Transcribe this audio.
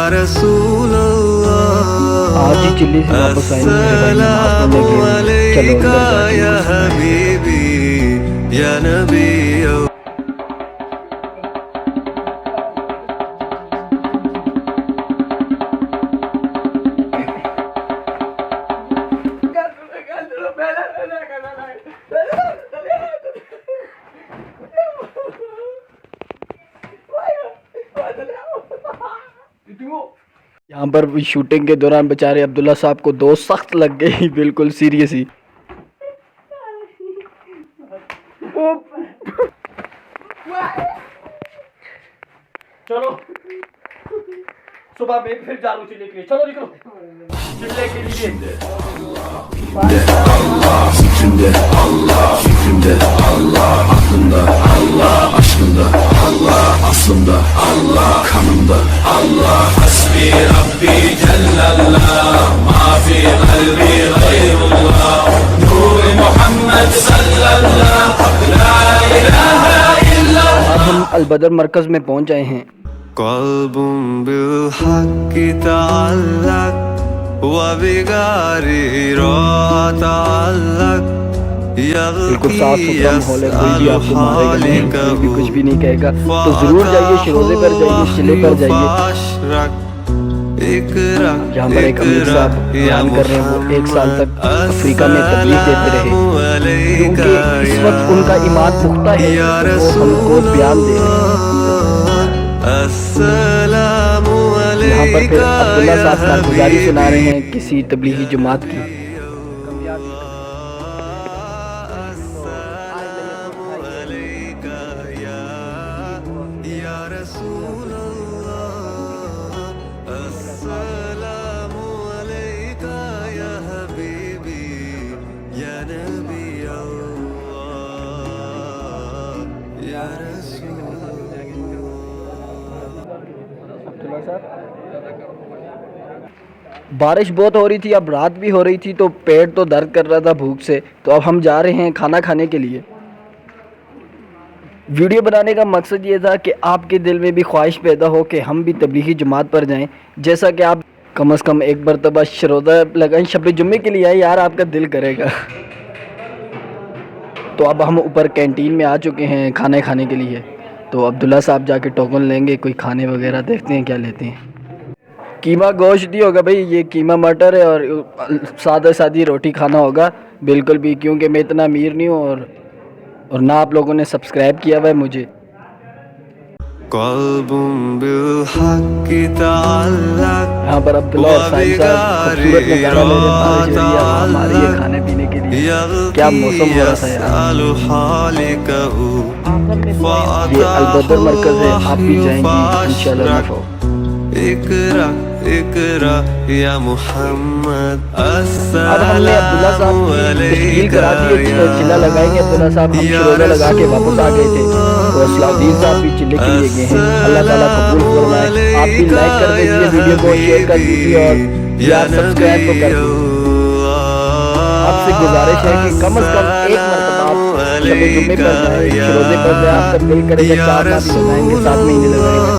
रसूल आज ही चिल्ली से वापस आए मेरे भाई नमाज पढ़ने के लिए। चलो अंदर या जाके हबीबी या नबी यहाँ पर शूटिंग के दौरान बेचारे अब्दुल्ला साहब को दो सख्त लग गई, बिल्कुल सीरियस ही। चलो सुबह में फिर जा रहा हूँ चिल्ले के लिए, चलो निकलो चिल्ले के लिए। Allah zikrinde, Allah fikrimde, Allah aklımda, Allah aşkımda, Allah aslımda, Allah kanımda, Allah hasbi Rabbi Cellallah, ma fi kalbi gayrullah, Nur Muhammed sallallahu, la ilahe illallah। अब हम अलबदर मरकज में पहुंच आए हैं। क़ल्बुम बिल हक़्क़ि तअल्लक़ वबिगारी तअल्लक़ बिल्कुल साफ सुथरा माहौल है, कोई भी आपको मारेगा नहीं, कोई भी कुछ भी नहीं कहेगा। तो जरूर जाइए, शिरोज़े पर जाइए, चिल्ले पर जाइए। जहाँ पर एक अमीर साहब बयान कर रहे हैं, वो 1 साल तक अफ्रीका में तबलीग देते रहे, क्योंकि इस वक्त उनका ईमान पुख्ता है, तो वो हमको बयान दे रहे हैं। यहाँ पर फिर अब्दुल्ला साहब कारगुजारी सुना रहे हैं किसी तबलीगी जमात की। बारिश बहुत हो रही थी, अब रात भी हो रही थी, तो पेट तो दर्द कर रहा था भूख से। तो अब हम जा रहे हैं खाना खाने के लिए। वीडियो बनाने का मकसद ये था कि आपके दिल में भी ख्वाहिश पैदा हो कि हम भी तबलीगी जमात पर जाएं। जैसा कि आप कम से कम एक मरतबा शरोज़ा लगाएं, शब जुम्मे के लिए आए, यार आपका दिल करेगा। तो अब हम ऊपर कैंटीन में आ चुके हैं खाने खाने के लिए। तो अब्दुल्ला साहब जाके टोकन लेंगे, कोई खाने वगैरह देखते हैं क्या लेते हैं। कीमा गोश्त नहीं होगा भाई, ये कीमा मटर है और सादी रोटी खाना होगा बिल्कुल भी, क्योंकि मैं इतना अमीर नहीं हूँ और ना आप लोगों ने सब्सक्राइब किया हुआ है मुझे। यहाँ पर अब्दुल्ला और साहिब साहब खूबसूरत नज़ारा ले रहे हैं, बारिश हो रही है, हमारे ये खाने पीने के लिए क्या मौसम हो रहा था यार। ये अलबदर मरकज़ है, आप भी जाएंगे इंशाल्लाह। इकरा या मुहम्मद अब हमने अब्दुल्ला साहब की तस्वीर करा दी है, चिल्ला लगाएंगे अब्दुल्ला साहब। हम शिरोज़ा लगा के वापस आ गए थे, तो सलाउद्दीन साहब भी चिल्ले के लिए गए हैं। अल्लाह ताला कबूल फरमाए। आप भी लाइक कर दीजिए वीडियो को, शेयर कर दीजिए और यार सब्सक्राइब तो कर दीजिए। आपसे गुजारिश है कि कम से कम एक मरतबा आप शब जुम्मे पर जाएं, शिरोज़े पर जाएं, आपका दिल करेगा 4 माह भी लगाएंगे, 7 महीने लगाएंगे।